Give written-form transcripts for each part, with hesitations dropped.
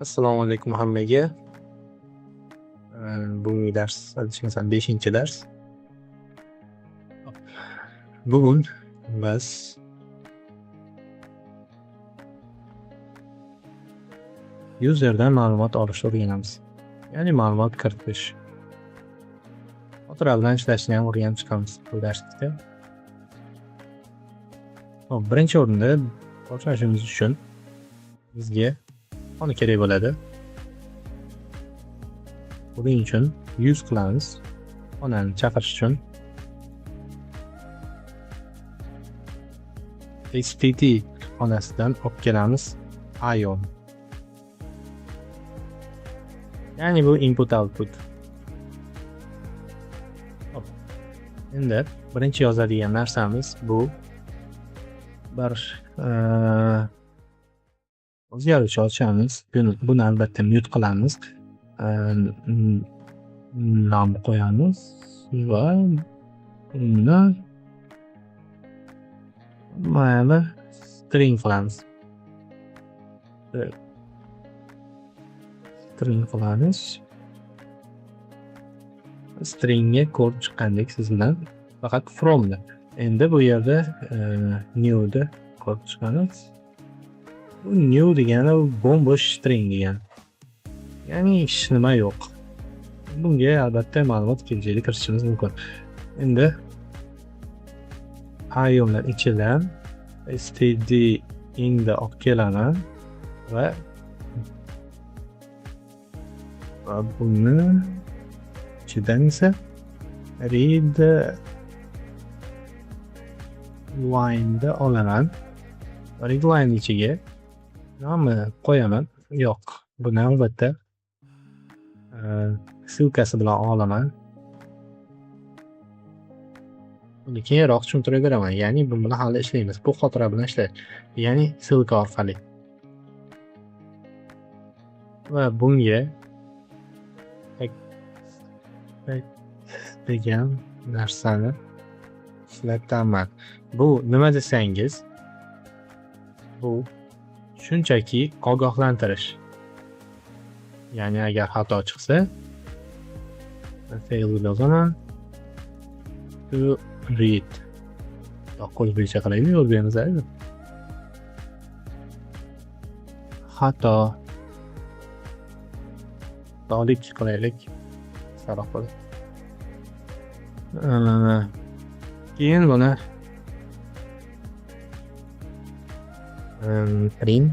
Assalomu alaykum hammaga. Bugungi dars adashmasam 5-dars. Bugun biz userdan ma'lumot olishni o'rganamiz. Ya'ni ma'lumot kiritish. Xotira bilan ishlashni ham o'rganib chiqamiz bu darsda. Birinchi o'rinda boshlashimiz uchun bizga xona kerak bo'ladi. Buning uchun use qilamiz. Xonani chaqirish uchun STT xonasidan olib kelamiz ion. Ya'ni bu input output. Endi birinchi yozadigan narsamiz bu bir o'zgaruvchi ochamiz. Buni albatta mute qilamiz. Nom qo'yamiz va uni mana string qilamiz. Stringga ko'rib chiqqandek siz bilan faqat fromni. Endi bu yerda new ni ko'rib chiqamiz. Bu new degani bo'sh string degani. Ya'ni hech nima yo'q. Bunga albatta ma'lumot kelajagida kiritishimiz mumkin. Endi ionlar ichidan std inda olib kelaman va buni ichidan esa read line da olaman. Read line ichiga nomini qo'yaman. Yo'q, buni albatta silkasi bilan olaman. Buni keyinroq tushuntirib beraman. Ya'ni bu bilan hali ishlaymiz. Bu xotira bilan ishlaydi. Ya'ni silka orqali. Va bunga degan narsani ishlataman. Bu nima desangiz, bu shunchaki ogohlantirish. Ya'ni agar xato chiqsa, fail yozaman. To read. Qo'l bo'yicha qaraylik, o'rganamiz. Xatolik qilaylik. Saroq bo'ldi. Keyin buni print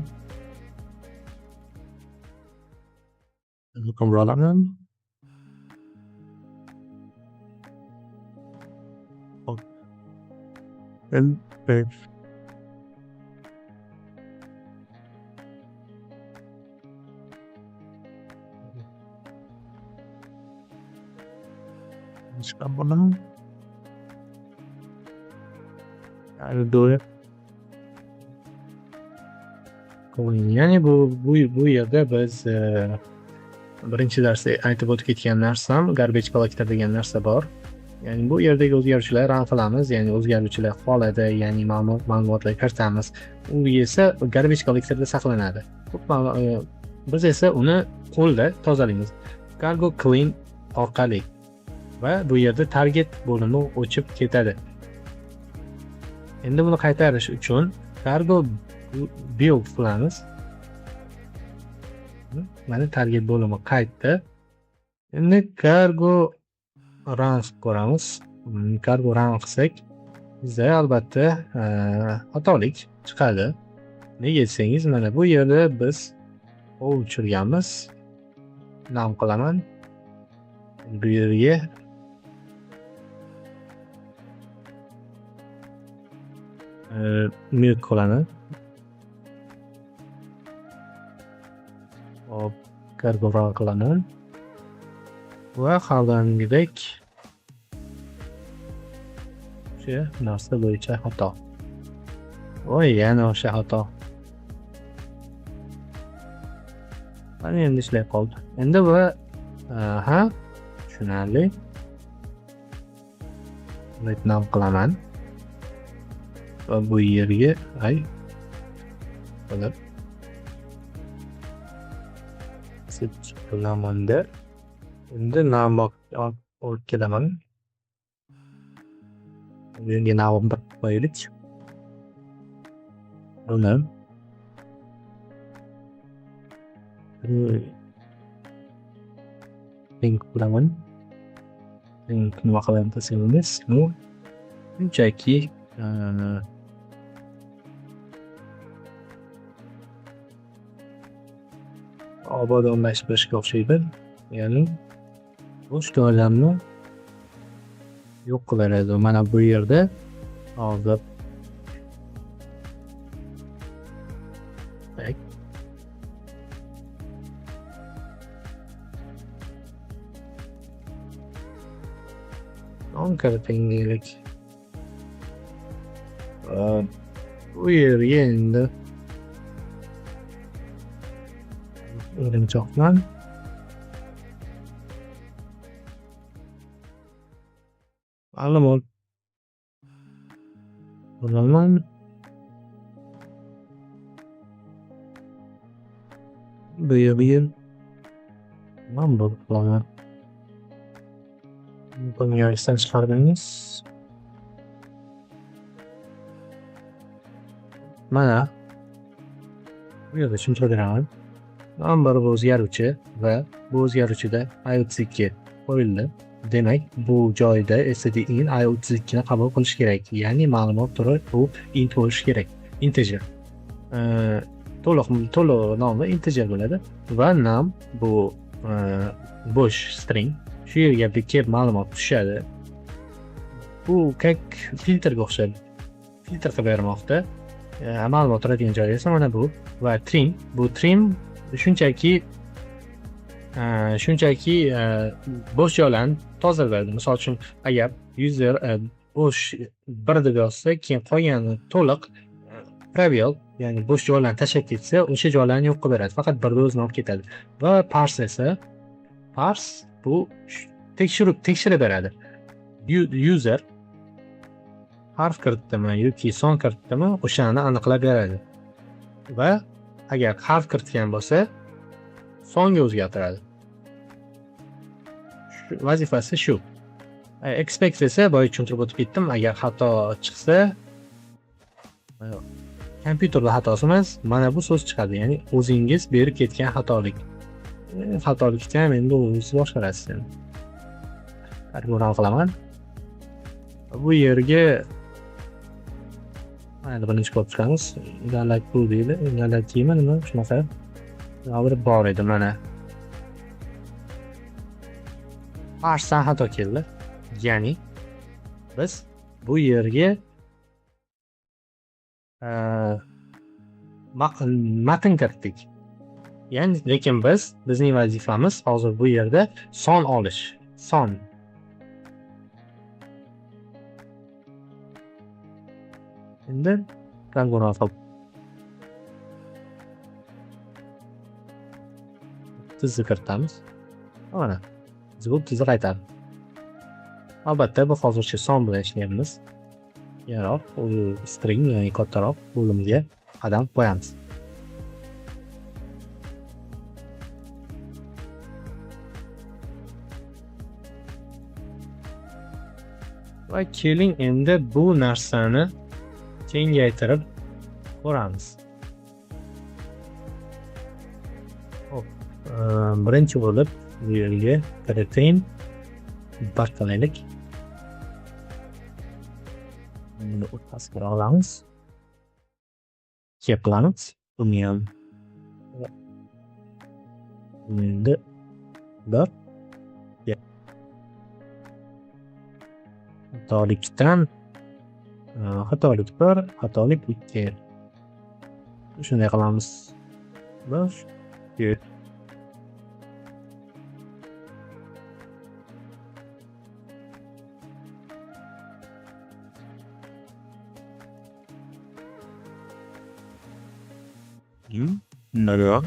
komrolardan çıkartalım. Yani doğru. Yani bu yerda biz birinchi darsda aytib o'tib ketgan narsam garbage collector degan narsa bor. Ya'ni bu yerdagi o'zgaruvchilarni run qilamiz, ya'ni o'zgaruvchilar qoladi, ya'ni ma'lumotlar kiritamiz. U esa garbage collectorda saqlanadi. Biz esa uni qo'lda tozalaymiz. Cargo clean orqali va bu yerda target bo'limi o'chib ketadi. Endi buni qaytarish uchun cargo build qilamiz. Mana target bo'limi qaytdi. Endi cargo run ko'ramiz. Cargo run qilsak, bizda albatta xatolik chiqadi. Nega desangiz, mana bu yerda biz o'chirganmiz. Nom qilaman. Bu yerga mute qilaman. Hop, cargo run qilaman. Va haldangidek o'sha narsa bo'yicha xato. Voy, yana o'sha xato. Mana endi ishlay qoldi. Endi bu tushunarli. Nom qilaman. Va bu yerga qilib bosib chiqilamanda. Endi navbatga olib kelaman. Bunga navbat bir qo'yaylik. Buni link qilaman. Link nima qilamiz desangiz, bu shunchaki obodonlashtirishga o'xshaydi. Ya'ni bo'sh joylarni yo'q qilaveradi. Mana bu yerda hozir kiriting deylik. Bu yerga endi erinchoq bilan ma'lumot olaman. Bu yerga man bo'lib qolaman. Buni yo'ldan chiqardingiz. Mana bu yerda tushuntiraman. Number bu o'zgaruvchi va bu o'zgaruvchida i32 qo'yildi. Demak, bu joyda stdin i32 ni qabul qilish kerak. Ya'ni ma'lumot turi bu int bo'lishi kerak. Integer. To'liq nomi integer bo'ladi va num bu bo'sh string. Shu yerga kelib ma'lumot tushadi. Bu kak filtrga o'xshaydi. Filtr qilib bermoqda. Ma'lumot turadigan joyi esa mana bu va trim. Bu trim shunchaki bo'sh joylarni tozalaydi. Misol uchun, agar user bo'sh bir deb yozsa, keyin qolgani to'liq probel, ya'ni bo'sh joylarni tashlab ketsa, o'sha joylarni yo'q qilib beradi. Faqat bir o'zini olib ketadi. Va parse esa bu tekshirib beradi. User harf kiritdimi yoki son kiritdimi, o'shani aniqlab beradi. Va agar harf kiritgan bo'lsa, songa o'zgartiradi. Vazifasi shu. Expect esa boya tushuntirib o'tib ketdim. Agar xato chiqsa, kompyuterda xatosi emas, mana bu so'z chiqadi. Ya'ni o'zingiz berib ketgan xatolik. Xatolikni ham endi o'zingiz boshqarasiz. Qaror qilaman. Bu yerga mana birinchi ko'rib chiqamiz. Galak bu deydi. Galak nima shunaqa bir bor edi mana. Parsdan xato keldi. Ya'ni biz bu yerga matn kiritdik. Ya'ni lekin bizning vazifamiz hozir bu yerda son olish. Son. Endi rango'raq tuzni kiritamiz. Mana bu tuzni qaytardi. Albatta bu hozircha son bilan ishlayapmiz. Yaroq, u string ya'ni kattaroq bo'limga qadam qo'yamiz. Va keling endi bu narsani kengaytirib ko'ramiz. Birinchi bo'lib bu yerga kiriting barqalaylik. Buni o'tkazib olamiz. Keplanit buni ham endi bir xatolikdan xatolik 1, xatolik 2. Shunday qilamiz. Bir, 2. Nega?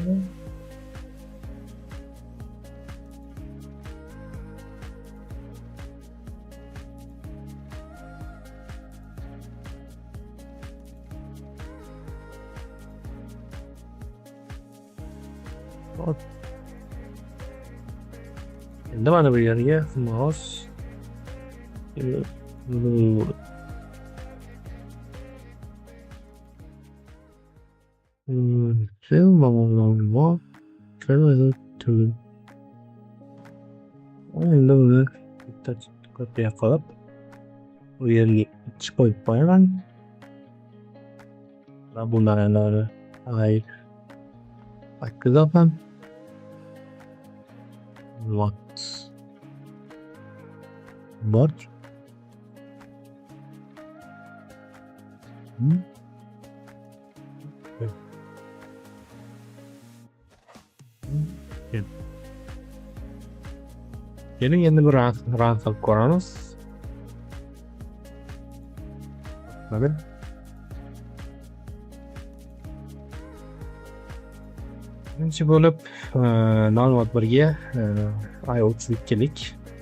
Endi mana bu yerga mouse endi buni bitta kopiya qilib bu yerga qo'yib qo'yaman va bu narsalarni sakkizaman. Bor. Keling endi bir rang qilib ko'ramiz. Mana birinchi bo'lib ma'lumot birga i32lik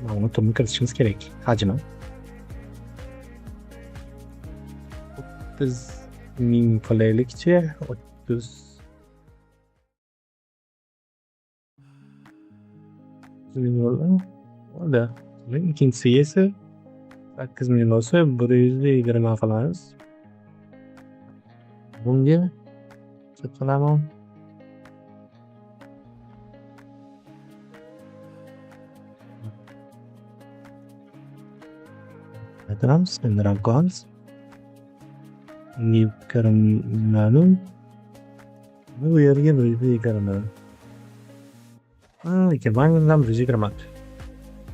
ma'lumotni kiritishimiz kerak. Hajmi 30,000 qilaylikchi. 30 bo'ldi. Ikkinchisiga esa 8000 bo'lsa 120 qilamiz. Bunga chek qilaman. Aytamiz, endi rang qo'yamiz. Ma'lum. Bu yerga 120. Lekin ma'lumotlar 120.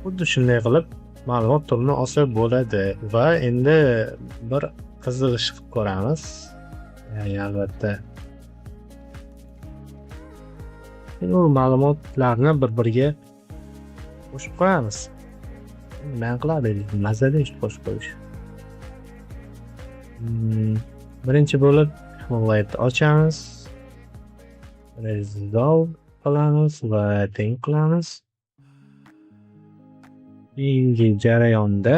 Xuddi shunday qilib ma'lumot turini olsa bo'ladi va endi bir qiziq ish qilib ko'ramiz. Ya'ni albatta bu ma'lumotlarni bir-biriga qo'shib qo'yamiz. Nima qiladi? Mazali ish qo'shib qo'yish. Birinchi bo'lib vilayetni ochamiz. Resolve qilamiz va teng qilamiz. Keyingi jarayonda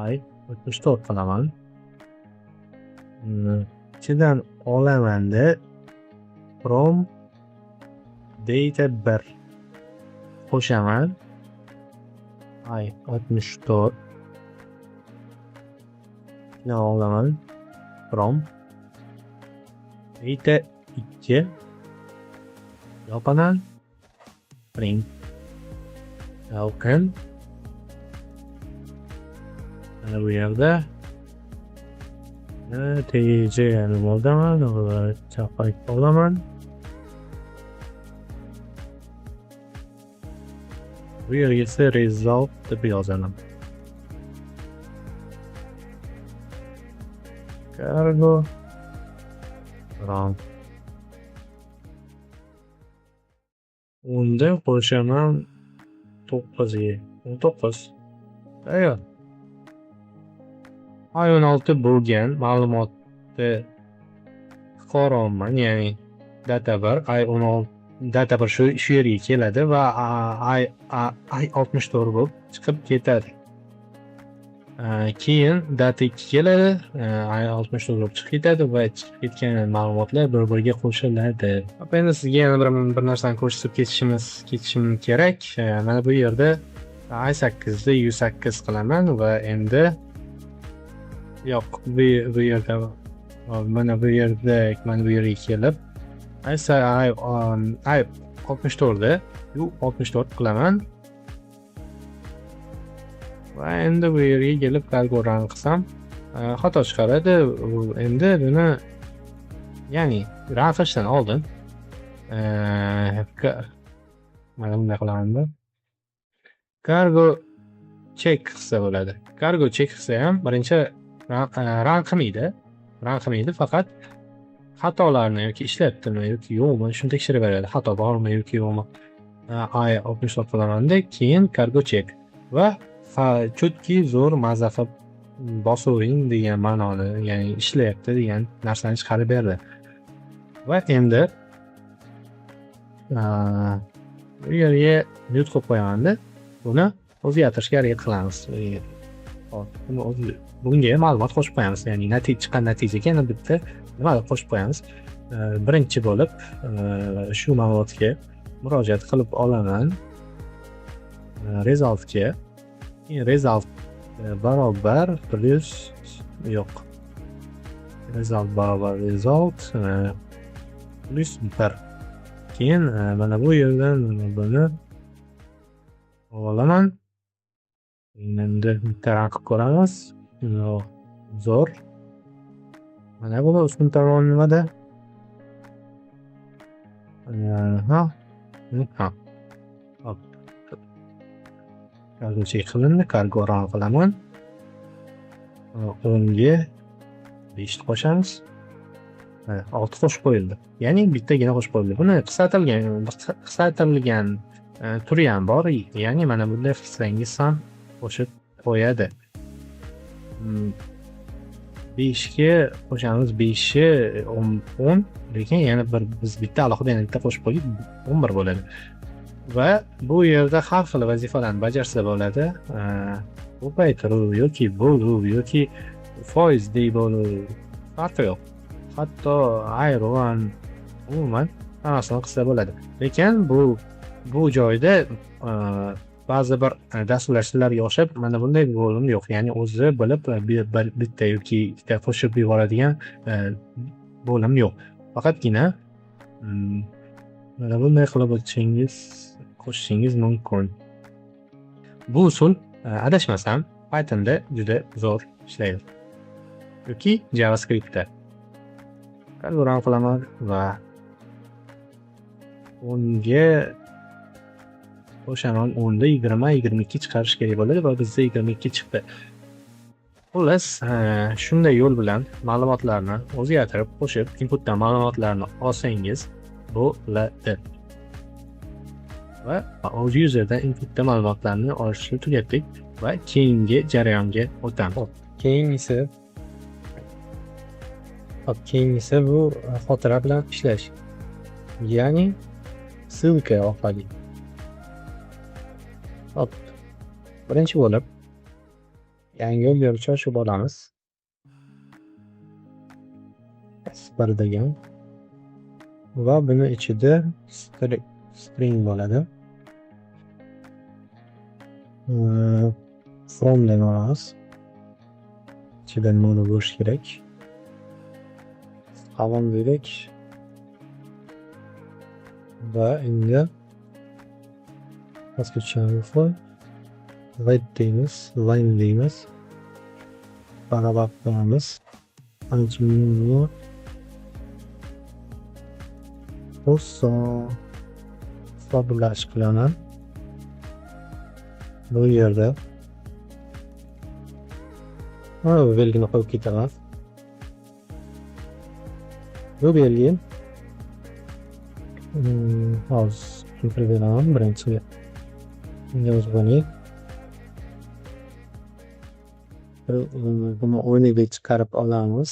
i64 qilaman. Ichidan olamanda from data 1 qo'shaman. i64 ne olaman from data 2 yopaman print token. Mana bu yerda TJ olaman va chapaq olaman. Bu yerga esa result deb yozaman. Cargo run. Unda qo'shaman 9 ga. 19. Tayyor. i16 bo'lgan ma'lumotni fuqaroman, ya'ni data 1 i16 data 1 shu yerga keladi va i64 bo'lib chiqib ketadi. Keyin data 2 keladi, i64 bo'lib chiqib ketadi va chiqib ketgan ma'lumotlar bir-biriga qo'shiladi. Endi sizga yana bir narsani ko'rsatib ketishim kerak. Mana bu yerda i8 ni 108 qilaman va endi yo'q, bu yerda mana bu yerga kelib i64 da 64 qilaman. Va endi bu yerga kelib kalkulatorni qilsam xato chiqaradi. Endi buni ya'ni rang qilishdan oldin mana bunday qilaman. Cargo check qilsa bo'ladi. Cargo check qilsa ham birinchi rang qilmaydi, faqat xatolarni yoki ishlayaptimi yoki yo'qmi shuni tekshirib beradi. Xato bormi yoki yo'qmi. i64 qilamanda keyin cargo check va chutki zo'r maza qilib bosavering degan ma'noni, ya'ni ishlayapti degan narsani chiqarib berdi. Va endi bu yerga mute qo'yib qo'yamanda buni o'zgartirishga harakat qilamiz. Bunga ma'lumot qo'shib qo'yamiz, ya'ni chiqqan natijaga yana bitta nima qo'shib qo'yamiz. Birinchi bo'lib shu ma'lumotga murojaat qilib olaman resultga. Result barobar plyus yo'q. Result barobar result plyus 1. Keyin mana bu yerdan buni olaman. Endi bitta raqib ko'ramiz. Zo'r. Mana bu ustun tomoni nimada? Hop. Yozuvchi qilindi, kargo ran qilaman. 10ga 5 qo'shamiz. 6 qo'shib qo'yildi. Ya'ni bittagina qo'shib qo'yildi. Buni qisqartirilgan turi ham bor. Ya'ni mana bunday qilsangiz ham qo'shib qo'yadi. 5ga qo'shamiz, 5 10, lekin yana biz bitta alohida yana bitta qo'shib qo'yib 11 bo'ladi. Va bu yerda har xil vazifalarni bajarsa bo'ladi. Ko'paytiruv yoki bo'luv yoki foizli bo'luv farqi yo'q. Hatto ayron umuman hammasini qilsa bo'ladi. Lekin bu joyda ba'zi bir dasturlashtirishlarga o'xshab mana bunday bo'lim yo'q. Ya'ni o'zi bilib bitta yoki ikkita qo'shib yuboradigan bo'lim yo'q. Faqatgina mana bunday qilib qo'shishingiz mumkin. Bu usul adashmasam Pythonda juda zo'r ishlaydi. Yoki JavaScriptda. Ran qilaman va 10ga qo'shaman. 10da 22 chiqarish kerak bo'ladi va bizda 22 chiqdi. Xullas, shunday yo'l bilan ma'lumotlarni o'zgartirib qo'shib, inputdan ma'lumotlarni olsangiz bo'ladi. Va userdan inputdan ma'lumotlarni olishni tugatdik va keyingi jarayonga o'tamiz. Keyingisi bu xotira bilan ishlash. Ya'ni ssilka orqali. Birinchi bo'lib yangi yo'l yo'lcha ochib olamiz. S1 degan va buni ichida string bo'ladi. From dan olamiz. Ichida nima bo'lishi kerak? Qavam dedik. Va endi pastga wait deymiz, line deymiz. Barabar qilamiz. Anchimni sablash qilaman. Bu yerda belgini qo'yib ketaman. Bu belgi hozir tushuntirib beraman. Birinchiga yozg'ini buni o'ynaga chiqarib olamiz.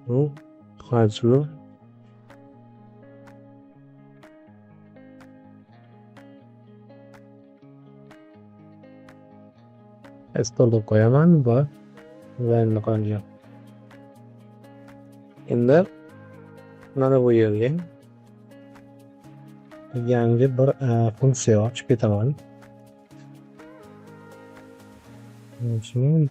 Bu hajmi estorda qo'yaman va line qo'yaman. Endi mana bu yerga yangi bir funksiya ochib ketaman. Shuni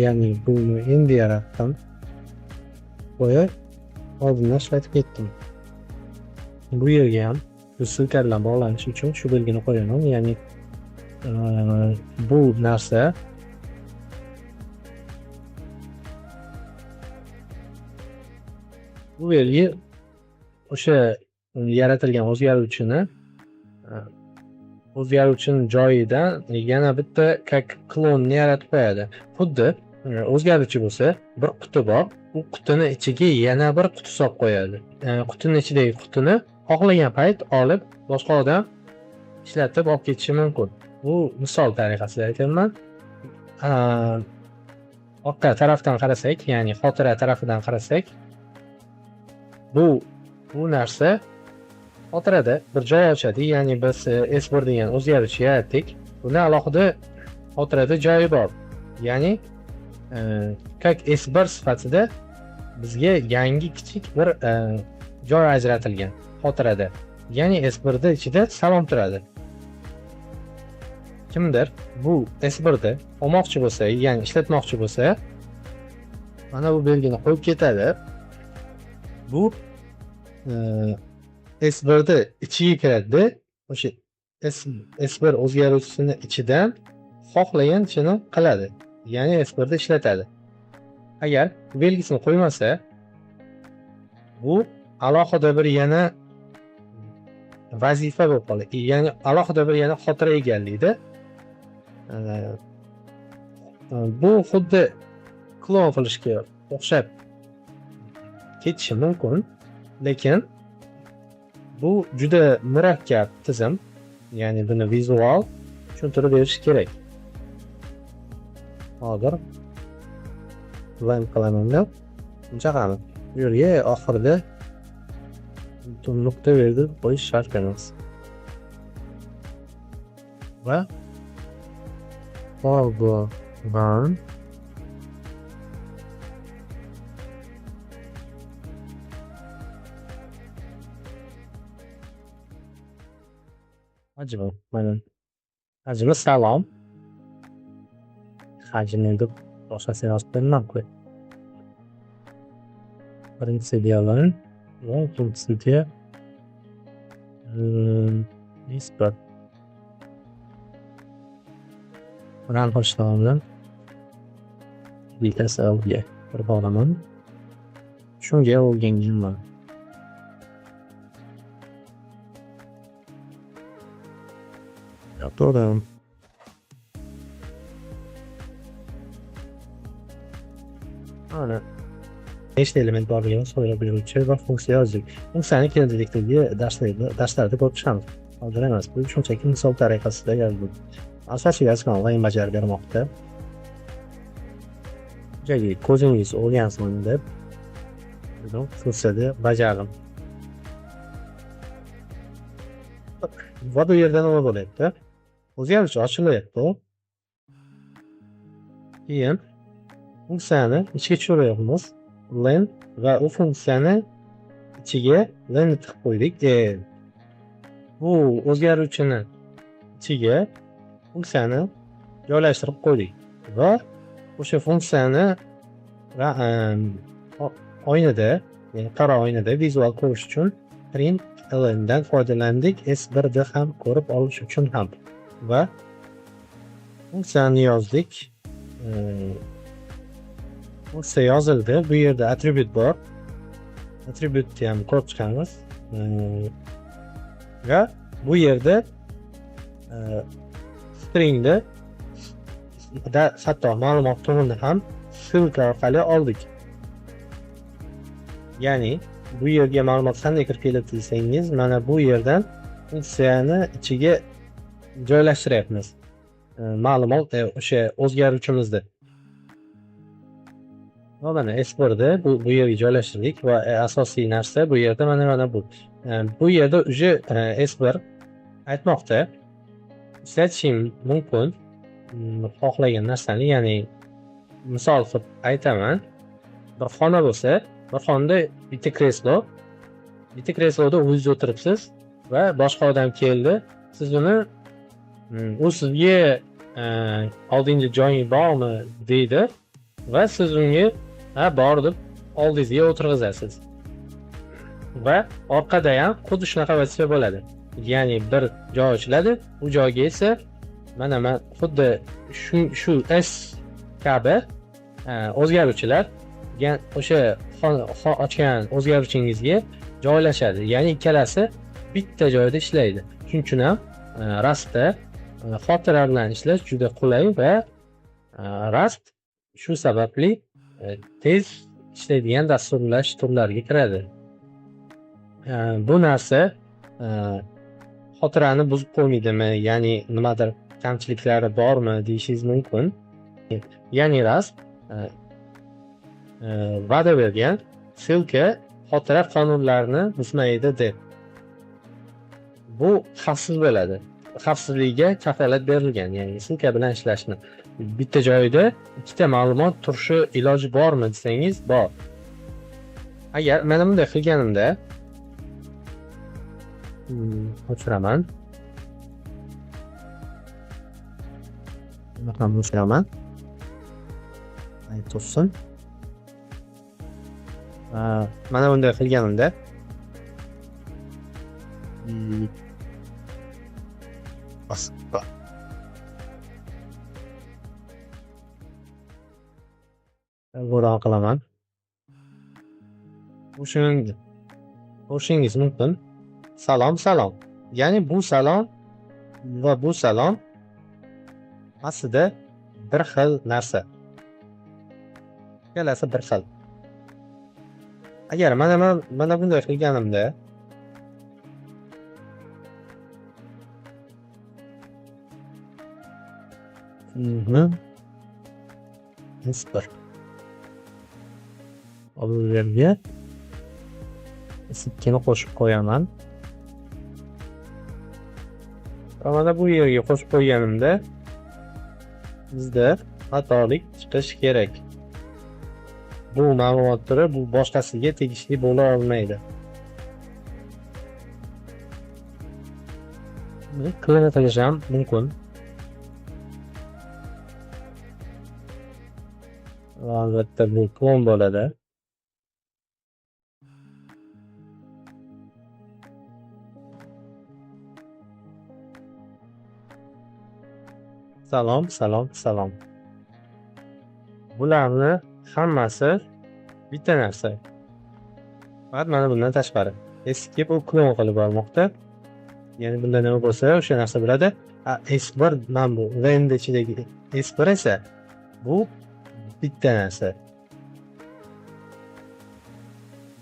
ya'ni buni endi yaratdim. Qo'yib oldindan ishlatib ketdim. Bu yerga ham ssilka bilan bog'lanish uchun shu belgini qo'yaman. Ya'ni bu narsa bu belgi o'sha yaratilgan o'zgaruvchini joyidan yana bitta klonni yaratib qo'yadi. Xuddi o'zgaruvchi bo'lsa, bir quti bor, u qutini ichiga yana bir quti solib qo'yadi. Qutining ichidagi qutini xohlagan payt olib boshqa odam ishlatib olib ketishi mumkin. Bu misol tariqasida aytaman. Orqa tarafdan qarasak, ya'ni xotira tarafidan qarasak, bu narsa xotirada bir joy ochadi. Ya'ni biz S1 degan o'zgaruvchi yaratdik buni alohida xotirada joyi bor. Ya'ni как S1 sifatida bizga yangi kichik bir joy ajratilgan xotirada. Ya'ni S1da ichida salom turadi. Kimdir bu S1da olmoqchi bo'lsa, ya'ni ishlatmoqchi bo'lsa, mana bu belgini qo'yib ketadi. Bu S1da ichiga kiradi. O'sha S1 o'zgaruvchisini ichidan xohlagan ishini qiladi. Ya'ni S1da ishlatadi. Agar belgisini qo'ymasa, bu alohida bir yana vazifa bo'lib qoladi. Ya'ni alohida bir yana xotira egallaydi. Bu xuddi klon qilishga o'xshab ketishi mumkin, lekin bu juda murakkab tizim. Ya'ni buni vizual tushuntirib berish kerak. Hozir plan qilaman-da. Chaqamiz. Bu yerga oxirida nuqta berib qo'yish shart emas. Va follow hajmi, mana hajmi salom. Hajmni deb boshqasini yozib bermam-ku. Birinchisiga yo'llang va ikkinchisiga nisbat. Run qilishdan oldin bittaga bir bog'laman. Shunga o'rganganman. To'g'ri. Ana. Nechta element borligini so'rab beruvchi va funksiya yozdik. Funksiyani kelajakdagi darslarda ko'rib chiqamiz. Hozir emas, bu shunchaki misol tariqasida yozdim. Asosiy vazifani onlayn bajarib bermoqda. Joyga ko'zingiz o'rgansin deb funksiyada bajardim. Va bu yerda nima bo'lyapti? O'zgaruvchi ochilyapti. Keyin funksiyani ichiga tushiryapmiz. Len va u funksiyani ichiga len tiqib qo'ydik. Bu o'zgaruvchini ichiga funksiyani joylashtirib qo'ydik va o'sha funksiyani oynada, ya'ni qora oynada vizual ko'rish uchun print dan foydalandik. S1da ham ko'rib olish uchun ham va funksiyani yozdik. Funksiya yozildi. Bu yerda attribut bor. Attributni ham ko'rib chiqamiz. Va bu yerda stringda hatto ma'lumot turini ham ссылка orqali oldik. Ya'ni bu yerga ma'lumot qanday kirib keladi desangiz, mana bu yerdan funksiyani ichiga joylashtiryapmiz. Ma'lumot o'sha o'zgaruvchimizni. Va mana S1da bu yerga joylashtirdik va asosiy narsa bu yerda mana bu. Bu yerda uje S1 aytmoqda ishlatishim mumkin xohlagan narsani, ya'ni misol qilib aytaman. Bir xona bo'lsa, bir xonada bitta kresloda o'zingiz o'tiribsiz va boshqa odam keldi. Siz uni u sizga oldingi joying bormi deydi va siz unga bor deb oldingizga o'tirg'izasiz. Va orqada ham xuddi shunaqa vazifa bo'ladi. Ya'ni bir joy ochiladi, u joyga esa mana men xuddi shu S kabi o'zgaruvchilar o'sha ochgan o'zgaruvchingizga joylashadi. Ya'ni ikkalasi bitta joyda ishlaydi. Shuning uchun ham Rustda xotira bilan ishlash juda qulay va Rust shu sababli tez ishlaydigan dasturlash turlariga kiradi. Bu narsa xotirani buzib qo'ymaydimi, ya'ni nimadir kamchiliklari bormi deyishingiz mumkin. Ya'ni Rust va'da bergan ссылка xotira qonunlarini buzmaydi deb. Bu xavfsiz bo'ladi. xavfsizligiga kafolat berilgan, ya'ni silka bilan ishlashni. Bitta joyda ikkita ma'lumot turishi iloji bormi desangiz, bor. Agar mana bunday qilganimda o'chiraman. Bunaqam o'chiraman. Ayt tursin. Mana bunday qilganimda Bo'ron qilaman. O'shingiz mumkin. Salom. Ya'ni bu salom va bu salom aslida bir xil narsa. Ikkalasi bir xil. Agar mana bunday qilganimda S1 bu yerga S2ni qo'shib qo'yaman. Mana bu yerga qo'shib qo'yganimda bizda xatolik chiqishi kerak. Bu ma'lumot turi bu boshqasiga tegishli bo'la olmaydi. Klanatagacha ham mumkin. Albatta bu klon bo'ladi. Salom. Bularni hammasi bitta narsa. Faqat mana bundan tashqari. S2 bu klon qilib olmoqda. Ya'ni bunda nima bo'lsa, o'sha narsa bo'ladi. S1 mana bu lend ichidagi S1 esa bu bitta narsa.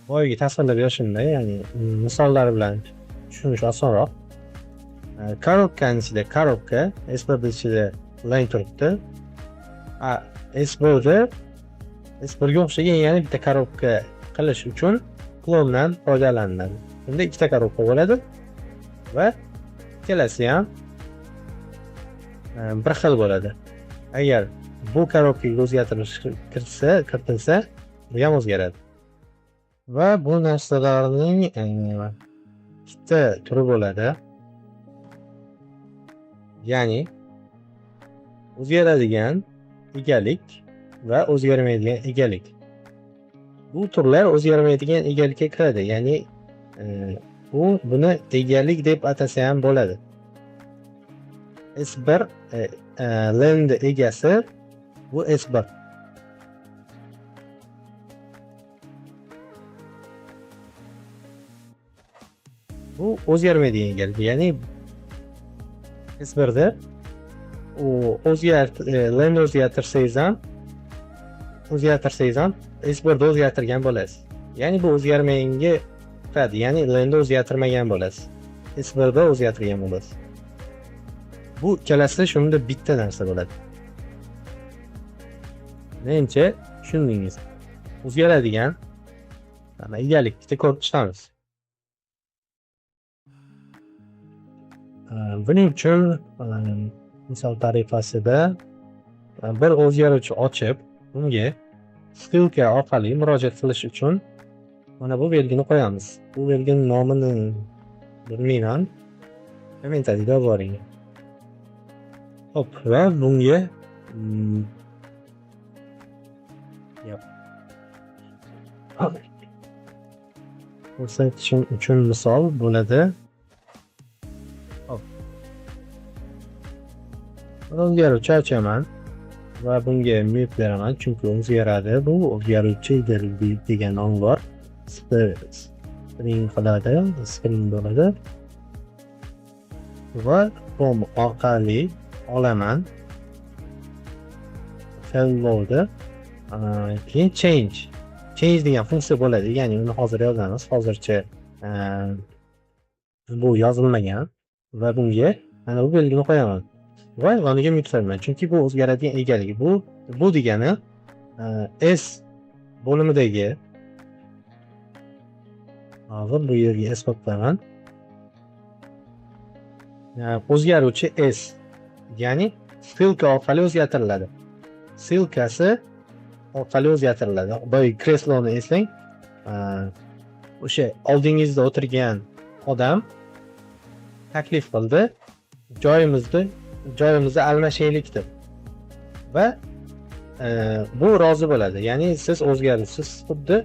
Boyagi tasvirlab berishimda, ya'ni misollar bilan tushunish osonroq. Korobkaning ichida korobka, S1 ichida lend turibdi. S1ga o'xshagan yana bitta korobka qilish uchun klondan foydalaniladi. Bunda ikkita korobka bo'ladi va ikkalasi ham bir xil bo'ladi. Agar bu korobkaga o'zgartirish kiritilsa, bu ham o'zgaradi. Va bu narsalarning ikkita turi bo'ladi. Ya'ni o'zgaradigan egalik va o'zgarmaydigan egalik. Bu turlar o'zgarmaydigan egalikka kiradi. Ya'ni buni egalik deb atasa ham bo'ladi. S1 lend egasi bu S1. Bu o'zgarmaydigan egalik. Ya'ni S1da lend o'zgartirsangiz ham S1da o'zgartirgan bo'lasiz. Ya'ni bu o'zgarmaganga kiradi. Ya'ni lendni o'zgartirmagan bo'lasiz. S1da o'zgartirgan bo'lasiz. Bu ikkalasi shunda bitta narsa bo'ladi. Menimcha tushundingiz. O'zgaradigan egalikni ko'rib chiqamiz. Buning uchun misol tarifasida bir o'zgaruvchi ochib, unga stilka orqali murojaat qilish uchun mana bu belgini qo'yamiz. Bu belgining nomini bilmayman. Kommentariyada boring. Hop, va bunga ko'rsatish uchun misol bo'ladi. O'zgaruvchi ochaman va bunga mute beraman, chunki o'zgaradi. Bu o'zgaruvchi degan nom bor. String qiladi, string bo'ladi. Va form orqali olaman. Hello'da keyin change degan funksiya bo'ladi. Ya'ni uni hozir yozamiz. Hozircha bu yozilmagan va bunga mana bu belgini qo'yaman. Va oniga mutlayman, chunki bu o'zgaradigan egalik. Bu degani S bo'limidagi hozir bu yerga S qo'yaman. o'zgaruvchi s, ya'ni ссылка orqali o'zgartiriladi. Ссылкasi orqali o'zgartiriladi. Boya kresloni eslang, o'sha oldingizda o'tirgan odam taklif qildi, joyimizni almashaylik deb. Va bu rozi bo'ladi. Ya'ni siz o'zgarishsiz, xuddi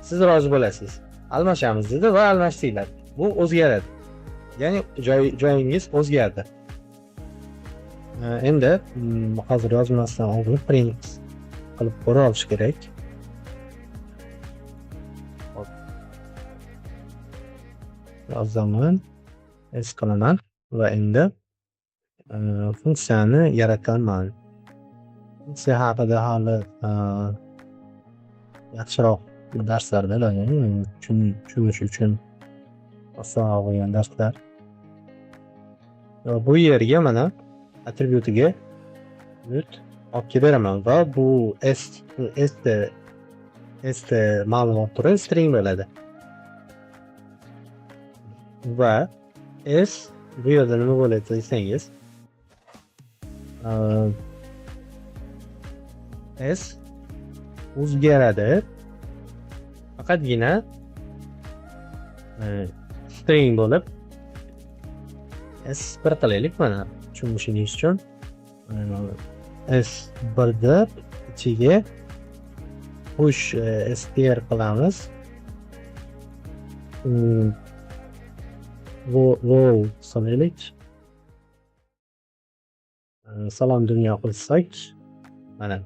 siz rozi bo'lasiz. Almashamiz dedi va almashdinglar. Bu o'zgaradi. Ya'ni joyingiz o'zgardi. Endi hozir yozmasdan oldin print qilib ko'ra olish kerak. Yozaman, es qilaman va endi funksiyani yarataman. Funksiya haqida hali yaxshiroq darslarda tushunish uchun oson bo'lgan darslar. Bu yerga mana attribute'iga olib kelib va bu s ma'lumot turi string bo'ladi. Va s bu yerda nima bo'ladi desangiz, s o'zgaradi. Faqatgina string bo'lib s1 qilaylik, mana tushunishingiz uchun. S1da ichiga push str qilamiz. Wow solaylik. Salom dunyo qilsak, mana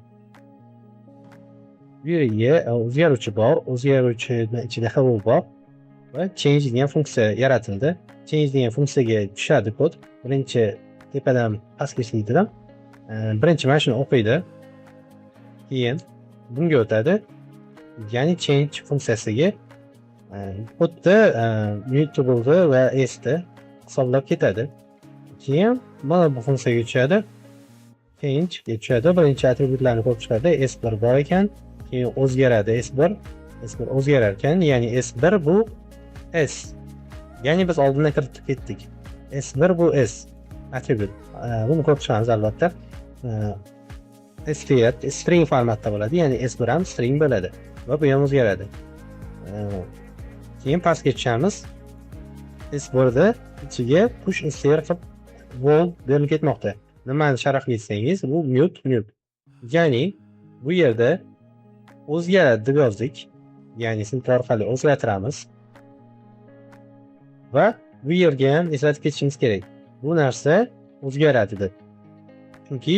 bu yerga o'zgaruvchi bor, o'zgaruvchining ichida hello bor va change degan funksiya yaratildi. Change degan funksiyaga tushadi kod. Birinchi tepadan pastga ishlaydilar. Birinchi mana shuni o'qiydi. Keyin bunga o'tadi. Ya'ni change funksiyasiga xuddi mutable va s'ni hisoblab ketadi. Keyin mana bu funksiyaga tushadi. Change ga tushadi. Birinchi attributlarni ko'rib chiqadi. S1 bor ekan, keyin o'zgaradi S1 o'zgarar ekan, ya'ni S1 bu S. Ya'ni biz oldindan kiritib ketdik. S1 bu S attribut. Buni ko'rib chiqamiz albatta. String formatda bo'ladi, ya'ni S1 ham string bo'ladi va bu ham o'zgaradi. Keyin pastga tushamiz. S1da ichiga push str qilib vol berilib ketmoqda. Nimani sharhli desangiz, bu mute. Ya'ni bu yerda o'zgaradi deb yozdik. Ya'ni filtr orqali o'zgartiramiz. Va bu yerga ham eslatib ketishimiz kerak. Bu narsa o'zgaradi deb. Chunki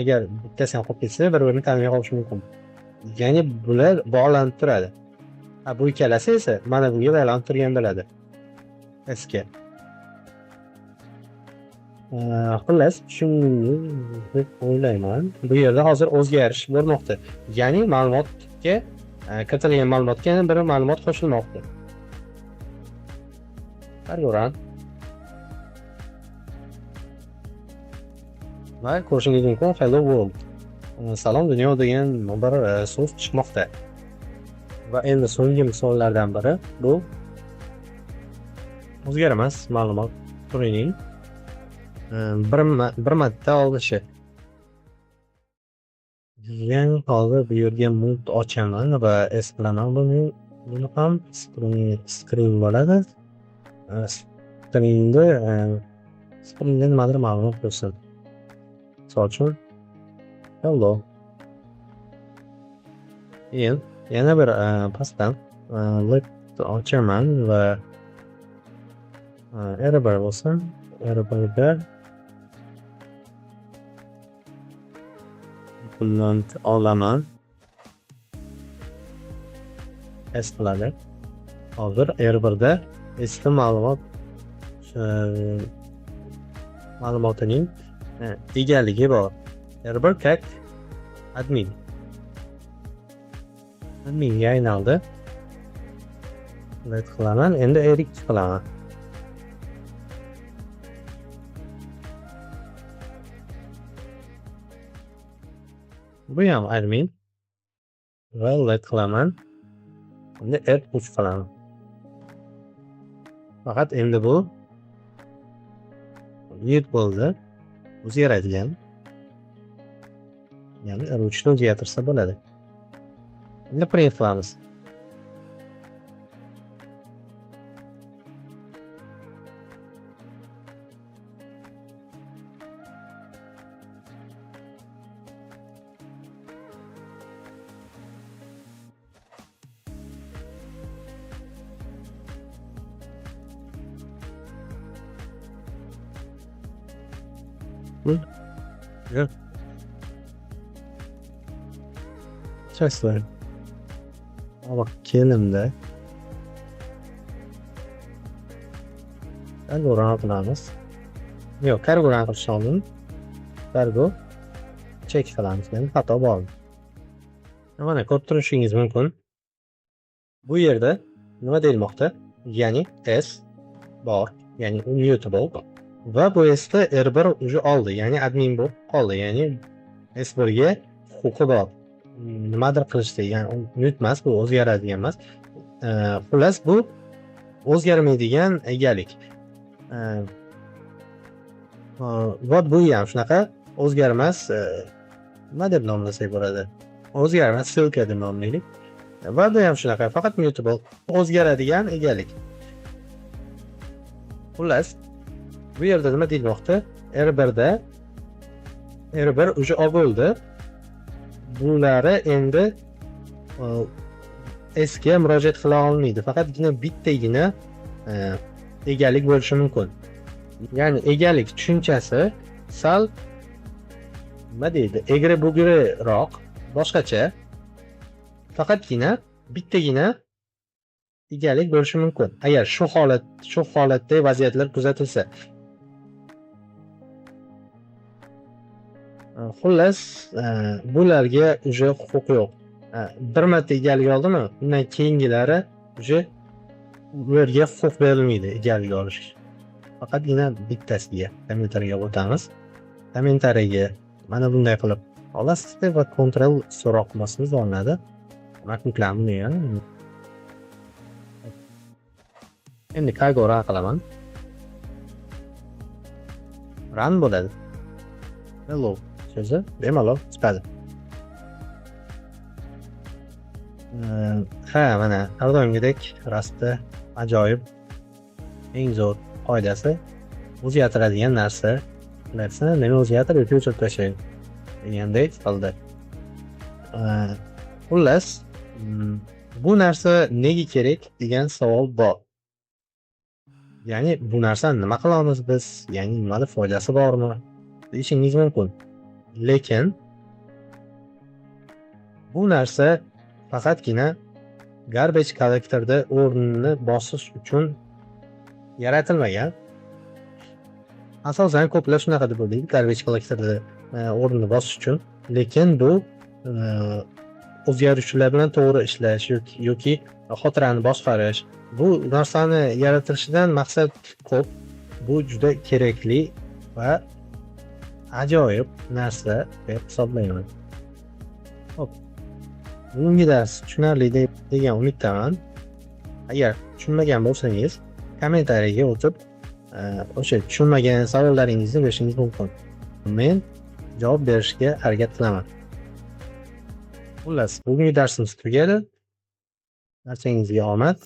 agar bittasi ham qolib ketsa, bir-birini tanimay qolishi mumkin. Ya'ni bular bog'lanib turadi. Bu ikkalasi esa mana bunga bog'lanib turgan bo'ladi. Eski. Xullas, tushundingiz deb o'ylayman. Bu yerda hozir o'zgarish bo'lmoqda. Ya'ni ma'lumotga kiritilgan ma'lumotga yana bir ma'lumot qo'shilmoqda. Ko'ran. Va ko'rishingiz mumkin hello world. Salom dunyo degan bir so'z chiqmoqda. Va endi so'nggi misollardan biri bu o'zgarmas ma'lumot turining bir marta olishi. Men hozir bu yerga mult ochaman va s bilan buni ham screen bo'ladi. Stringda nimadir ma'lumot bo'lsin. Misol uchun hello. Yana bir pastdan let ochaman va error bo'lsin. Errorda bundan olaman. S qiladi. Hozir errorda eski ma'lumotining egaligi bor. Error kak admin ga aylandi. Let qilaman, endi edit qilaman. Bu ham admin. Va let qilaman. Endi add push qilaman. Faqat endi bu virtualda o'zgaradigan, ya'ni ruchni o'zgartirsa bo'ladi. Endi print qilamiz. Yeah. Chaslar. Bak kelimde. Kargo qilamiz. Yo'q, kargo qilish oldin. Kargo chek qilamiz. Yani xato bor. Mana ko'rib turishingiz mumkin. Bu yerda nima deyilmoqda? Ya'ni S bor, ya'ni immutable. Va bu S'da R1 уже oldi, ya'ni admin bo'lib qoldi, ya'ni S1 ga huquqi bor. Nimadir qilishdi, ya'ni unutmas, bu o'zgaradigan emas. Xullas bu o'zgarmaydigan egalik. Va bu ham shunaqa o'zgarmas, nima deb nomlasak bo'ladi? O'zgarmas ссылка deb nomlaylik. Va bu ham shunaqa, faqat mutable, o'zgaradigan egalik. Xullas bu yerda nima deyilmoqda? R1 уже bo'ldi. Bunlari endi S ga murojaat qila olmaydi. Faqatgina bittagina egalik bo'lishi mumkin. Ya'ni egalik tushunchasi sal nima deydi? Egri-bugriroq, boshqacha. Faqatgina bittagina egalik bo'lishi mumkin. Agar shu holatda vaziyatlar kuzatilsa. Xullas, bularga уже huquq yo'q. Bir marta egalik oldimi, undan keyingilari уже ularga huquq berilmaydi egalik olish. Faqatgina bittasiga kommentariyaga o'tamiz. Kommentariyaga mana bunday qilib olasiz va kontrol so'roq qilmasimiz olinadi. Maknuklarni ham. Endi kargo run qilaman. Run bo'ladi. Hello so'zi bemalol chiqadi. Ha, mana har doimgidek rastda ajoyib eng zo'r qoidasi o'zgartiradigan narsa nima o'zgartirib o'chirib tashlang degandek qildi. Xullas, bu narsa nega kerak degan savol bor. Ya'ni bu narsani nima qilamiz biz? Ya'ni nimadir foydasi bormi? Deyishingiz mumkin. Lekin bu narsa faqatgina garbage collectorda o'rnini bosish uchun yaratilmagan. Asosan ko'plar shunaqa deb o'ylaydi, garbage collectorda o'rnini bosish uchun. Lekin bu o'zgaruvchilar bilan to'g'ri ishlash yoki xotirani boshqarish. Bu narsani yaratilishidan maqsad ko'p. Bu juda kerakli va ajoyib narsa deb hisoblayman. Xo'p. Bugungi dars tushunarli degan umiddaman. Agar tushunmagan bo'lsangiz, kommentariyaga o'tib, o'sha tushunmagan savollaringizni berishingiz mumkin. Men javob berishga harakat qilaman. Xullas, bugungi darsimiz tugadi. Barchangizga omad.